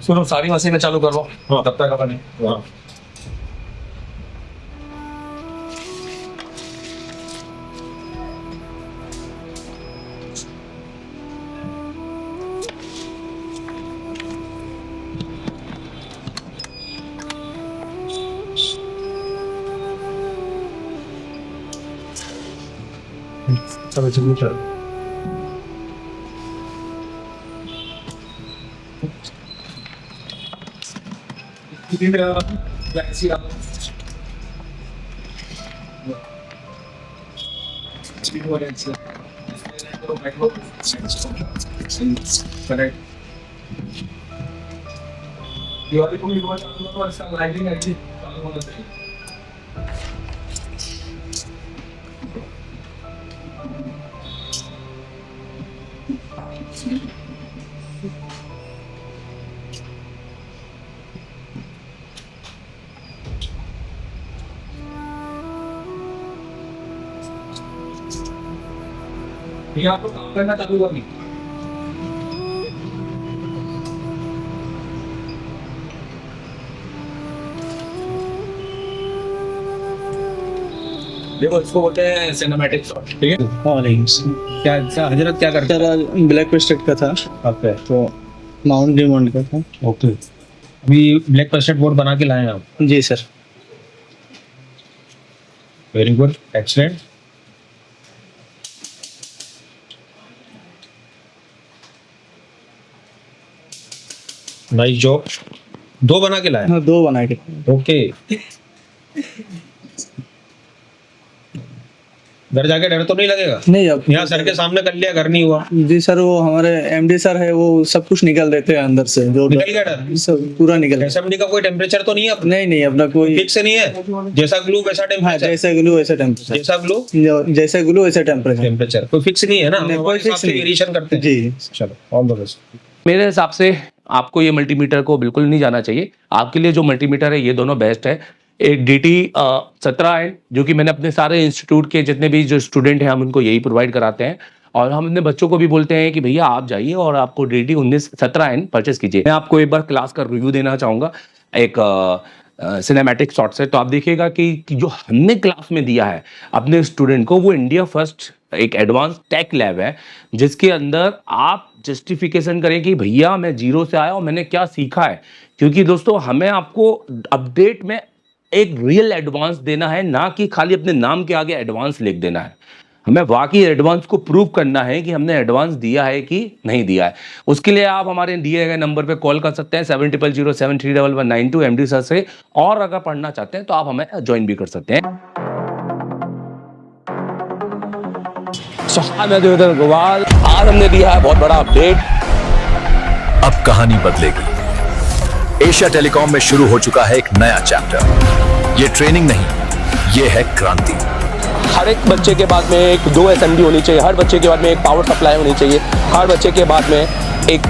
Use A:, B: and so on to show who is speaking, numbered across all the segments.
A: सुनो सारी मशीनें चालू करो।
B: हाँ।
A: तब तक अपन
B: हाँ।
A: चलो चलो चलो। ये आपको काम करना चालू करनी। देखो इसको बोलते हैं सिनेमैटिक शॉट, ठीक है।
B: क्या क्या हजरत क्या करते
C: सर ब्लैक पेस्टेड का था
B: हैं?
C: तो माउंट डिमांड का था।
B: ओके, अभी ब्लैक पेस्टेड बोर्ड बना के लाए हैं आप?
C: जी sir.
B: Very good, excellent. Nice job. दो बना के लाए?
C: हाँ 2 बना के।
B: ओके। घर जाके डर तो नहीं लगेगा?
C: नहीं अब
B: यहाँ सर के सामने कर लिया, घर नहीं हुआ?
C: जी सर, वो हमारे एमडी सर है, वो सब कुछ निकाल देते हैं अंदर से, जो
B: निकल गया डर?
C: सब पूरा निकल गया।
B: एसएमडी का कोई टेम्परेचर तो नहीं है अपना?
C: नहीं अपना कोई
B: फिक्स नहीं है, जैसा ग्लू वैसा
C: हाँ,
B: टेम्परेचर?
C: जैसे ग्लू वैसा टेम्परेचर।
B: जैसा ग्लू
C: जैसे ग्लू वैसा टेम्परेचर।
B: टेम्परेचर कोई फिक्स नहीं है ना?
C: नहीं, कोई fix नहीं।
B: वेरिएशन करते हैं।
C: जी।
B: चलो ऑल द बेस्ट।
A: मेरे हिसाब से आपको ये मल्टीमीटर को बिल्कुल नहीं जाना चाहिए। आपके लिए जो मल्टीमीटर है ये दोनों बेस्ट है। एक DT 17 है, जो कि मैंने अपने सारे इंस्टीट्यूट के जितने भी जो स्टूडेंट हैं हम उनको यही प्रोवाइड कराते हैं, और हम अपने बच्चों को भी बोलते हैं कि भैया आप जाइए और आपको DT 17 परचेस कीजिए। मैं आपको एक बार क्लास का रिव्यू देना चाहूँगा एक सिनेमैटिक शॉट से। तो आप देखिएगा कि जो हमने क्लास में दिया है अपने स्टूडेंट को, वो इंडिया फर्स्ट एक एडवांस टेक लैब है, जिसके अंदर आप जस्टिफिकेशन करें कि भैया मैं जीरो से आया और मैंने क्या सीखा है। क्योंकि दोस्तों हमें आपको अपडेट में एक रियल एडवांस देना है, ना कि खाली अपने नाम के आगे एडवांस लिख देना है। हमें वाकई एडवांस को प्रूव करना है कि हमने एडवांस दिया है कि नहीं दिया है। उसके लिए आप हमारे दिए गए नंबर पे कॉल कर सकते हैं 7007311192 MD सर से, और अगर पढ़ना चाहते हैं तो आप हमें ज्वाइन भी कर सकते हैं। मैं देवेंद्र अग्रवाल, आज हमने दिया है बहुत बड़ा अपडेट।
D: अब कहानी बदलेगी। एशिया टेलीकॉम में शुरू हो चुका है एक नया चैप्टर। ये ट्रेनिंग नहीं, ये है क्रांति।
A: हर एक बच्चे के बाद में एक 2 SMD होनी चाहिए, हर बच्चे के बाद में एक पावर सप्लाई होनी चाहिए, हर बच्चे के बाद में एक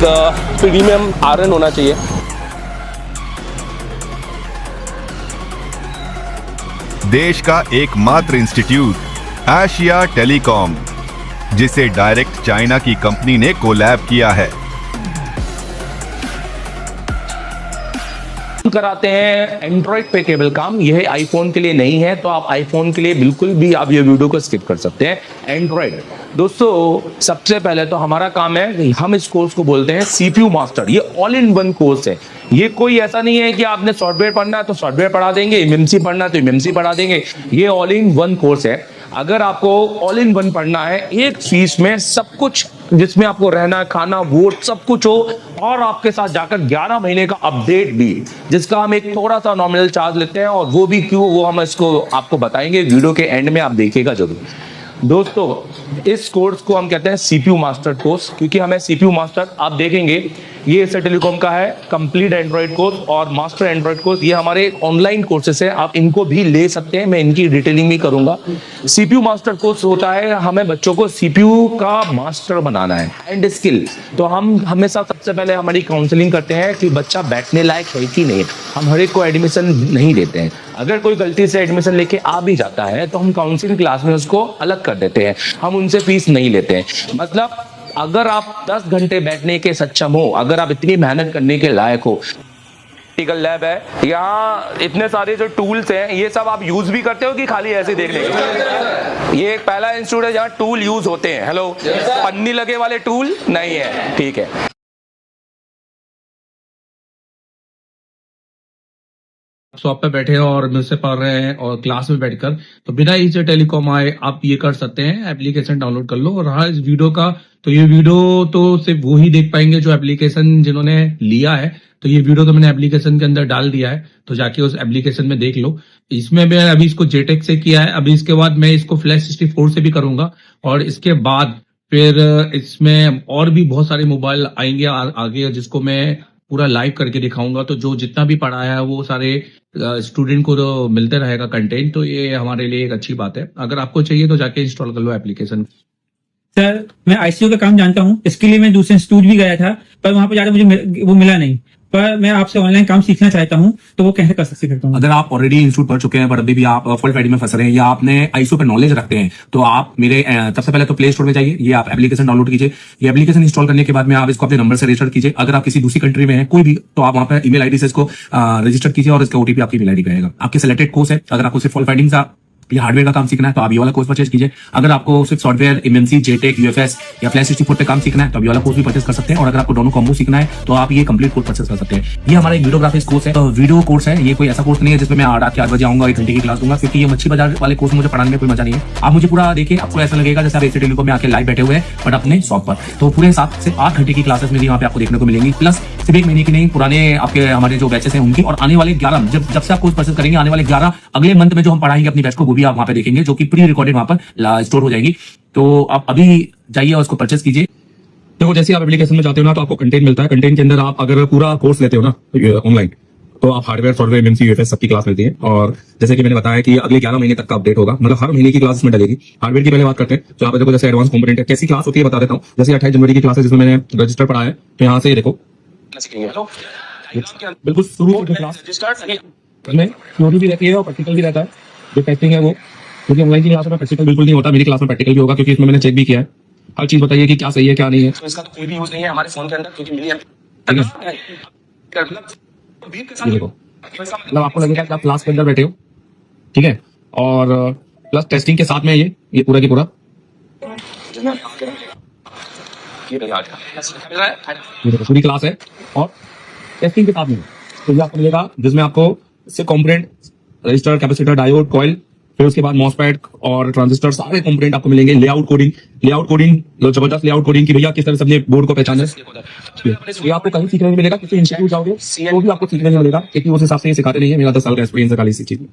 A: प्रीमियम आयरन होना चाहिए।
E: देश का एकमात्र इंस्टीट्यूट एशिया टेलीकॉम, जिसे डायरेक्ट चाइना की कंपनी ने कोलैब किया है।
A: कराते हैं एंड्रॉइड पे केबल काम। यह आईफोन के लिए नहीं है, तो आप आईफोन के लिए बिल्कुल भी आप ये वीडियो को स्किप कर सकते हैं। एंड्रॉइड दोस्तों, सबसे पहले तो हमारा काम है, हम इस कोर्स को बोलते हैं CPU मास्टर। ये ऑल इन वन कोर्स है। ये कोई ऐसा नहीं है कि आपने सॉफ्टवेयर पढ़ना है तो सॉफ्टवेयर पढ़ा देंगे, MMC पढ़ना है तो MMC पढ़ा देंगे। ये ऑल इन वन कोर्स है। अगर आपको ऑल इन वन पढ़ना है, एक फीस में सब कुछ, जिसमें आपको रहना, खाना, वोट सब कुछ हो, और आपके साथ जाकर 11 महीने का अपडेट भी, जिसका हम एक थोड़ा सा नॉमिनल चार्ज लेते हैं, और वो भी क्यों, वो हम इसको आपको बताएंगे वीडियो के एंड में, आप देखिएगा जरूर। दोस्तों, इस कोर्स को हम कहते हैं CPU मास्टर कोर्स, क्योंकि हमें CPU मास्टर, आप देखेंगे ये एशिया टेलीकॉम का है कंप्लीट एंड्रॉइड कोर्स और मास्टर एंड्रॉइड कोर्स। ये हमारे ऑनलाइन कोर्सेस है, आप इनको भी ले सकते हैं, मैं इनकी डिटेलिंग भी करूंगा। CPU मास्टर कोर्स होता है, हमें बच्चों को CPU का मास्टर बनाना है एंड स्किल। तो हम हमेशा सबसे पहले हमारी काउंसलिंग करते हैं कि बच्चा बैठने लायक है कि नहीं। हम हर एक को एडमिशन नहीं देते हैं। अगर कोई गलती से एडमिशन लेके आ भी जाता है तो हम काउंसलिंग क्लास में उसको अलग कर देते हैं, हम उनसे फीस नहीं लेते हैं। मतलब अगर आप 10 घंटे बैठने के सक्षम हो, अगर आप इतनी मेहनत करने के लायक हो, प्रैक्टिकल लैब है, यहाँ इतने सारे जो टूल्स हैं ये सब आप यूज भी करते हो कि खाली ऐसे देखने के? ये एक पहला इंस्टीट्यूट है जहाँ टूल यूज होते हैं। हेलो, पन्नी लगे वाले टूल नहीं है, ठीक है।
F: शॉप पे बैठे हैं और मुझसे पढ़ रहे हैं और क्लास में बैठकर, तो बिना एशिया टेलीकॉम आए आप ये कर सकते हैं, एप्लीकेशन डाउनलोड कर लो। और रहा इस वीडियो का, तो ये वीडियो तो सिर्फ वो ही देख पाएंगे जो एप्लीकेशन जिन्होंने लिया है। तो ये वीडियो तो मैंने एप्लीकेशन के अंदर डाल दिया है, तो जाके उस एप्लीकेशन में देख लो। इसमें मैं अभी इसको जेटेक से किया है, अभी इसके बाद मैं इसको फ्लैश 64 से भी करूंगा, और इसके बाद फिर इसमें और भी बहुत सारे मोबाइल आएंगे आगे, जिसको मैं पूरा लाइव करके दिखाऊंगा। तो जो जितना भी पढ़ाया है वो सारे स्टूडेंट को तो मिलते रहेगा कंटेंट, तो ये हमारे लिए एक अच्छी बात है। अगर आपको चाहिए तो जाके इंस्टॉल कर लो एप्लीकेशन।
G: सर, मैं आईसीयू का काम जानता हूँ, इसके लिए मैं दूसरे इंस्टीट्यूट भी गया था, पर वहां पर ज्यादा मुझे वो मिला नहीं। पर मैं आपसे ऑनलाइन काम सीखना चाहता हूँ, तो वो कैसे कर सकता हूँ?
H: अगर आप ऑलरेडी इंस्टीट्यूट पढ़ चुके हैं पर अभी भी आप फॉल्ट फाइंडिंग में फंस रहे हैं, या आपने आईसीयू पे नॉलेज रखते हैं, तो आप मेरे सबसे पहले तो प्ले स्टोर में जाइए, ये आप एप्लीकेशन डाउनलोड कीजिए। ये एप्लीकेशन इंस्टॉल करने के बाद में आप इसको अपने नंबर से रजिस्टर कीजिए। अगर आप किसी दूसरी कंट्री में हैं कोई भी, तो आप वहां पर ईमेल आईडी से इसको रजिस्टर कीजिए और इसका ओटीपी आपकी ईमेल आईडी पे आएगा। आपके सिलेक्टेड कोर्स है, अगर आपको सिर्फ फॉल्ट फाइंडिंग का या हार्डवेयर का काम सीखना है तो आप ये वाला कोर्स परचेज कीजिए। अगर आपको सिर्फ सॉफ्टवेयर, एमएनसी, जेटेक, यूएफएस या फ्लैश 64 पे काम सीखना है तो आप ये वाला कोर्स भी परचेज कर सकते हैं। और अगर आपको दोनों कॉम्बो सीखना है तो आप ये कंप्लीट कोर्स परचेज कर सकते हैं। ये हमारा एक वीडियोग्राफिक्स कोर्स है, तो वीडियो कोर्स है, ये कोई ऐसा कोर्स नहीं है जिसमें मैं रात के 8 बजे आऊंगा 1 घंटे की क्लास दूंगा, क्योंकि ये मच्छी बाजार वाले कोर्स मुझे पढ़ाने में कोई मजा नहीं है। आप मुझे पूरा देखिए, आपको ऐसा लगेगा जैसे आप एशिया टेलीकॉम में आके लाइव बैठे हुए हैं, बट अपने शॉप पर। तो पूरे 7 से 8 घंटे की क्लासेस मेरी वहाँ पे आपको देखने को मिलेंगी, प्लस सिर्फ 1 महीने की नहीं, पुराने आपके हमारे जो बैचेस हैं उनकी, और आने वाले 11 जब से आप कोर्स परचेज करेंगे, आने वाले 11 अगले मंथ में जो हम पढ़ाएंगे अपनी बैच को, वो भी आप वहाँ पे देखेंगे, जो कि प्री रिकॉर्डेड वहाँ पर स्टोर हो जाएगी। तो आप अभी जाइए और उसको परचेज कीजिए।
F: देखो, जैसे आप एप्लीकेशन में जाते हो ना, तो आपको कंटेंट मिलता है। कंटेंट के अंदर आप अगर पूरा कोर्स लेते हो ना ऑनलाइन, तो आप हार्डवेयर, सॉफ्टवेयर, एमएनसी, यूएफएस सबकी क्लास मिलती है। और जैसे कि मैंने बताया कि अगले 11 महीने तक का अपडेट होगा, मतलब हर महीने की क्लास में डलेगी। हार्डवेयर की पहले बात करते हैं, तो आप देखो जैसे एडवांस कंपोनेंट है, कैसी क्लास होती है बता देता हूँ। जैसे 28 जनवरी की क्लास है जिसमें मैंने रजिस्टर पढ़ा है, तो यहाँ से देखो बिल्कुल शुरू की क्लास में थ्योरी भी रहती है और प्रैक्टिकल भी रहता है। जो टेस्टिंग है वो, क्योंकि ऑनलाइन की क्लास में प्रैक्टिकल बिल्कुल नहीं होता, मेरी क्लास में प्रैक्टिकल भी होगा, क्योंकि इसमें मैंने चेक भी किया है। हर चीज बताइए कि क्या सही है क्या नहीं है।
A: तो इसका तो कोई भी यूज नहीं है हमारे फोन के अंदर, क्योंकि मिली
F: ये देखो, मतलब आपको लगेगा कि आप क्लास के अंदर बैठे हो, ठीक है, और प्लस टेस्टिंग के साथ में ये पूरा की पूरा ये देखो पूरी क्लास है और टेस्टिंग के साथ में। तो ये आपको मिलेगा जिसमें आपको सिर्फ component, register, capacitor, diode, coil, फिर उसके बाद मॉसफेट और ट्रांजिस्टर, सारे कंपोनेंट आपको मिलेंगे। लेआउट कोडिंग, जबरदस्त लेआउट कोडिंग की भैया किस तरह से अपने बोर्ड को पहचाने, ये आपको कहीं सीखने नहीं मिलेगा। किसी इंस्टीट्यूट जाओगे तो भी आपको सीखने नहीं मिलेगा, क्योंकि उस हिसाब से ये सिखाते नहीं है। मेरा 10 साल का एक्सपीरियंस है खाली इसी चीज में।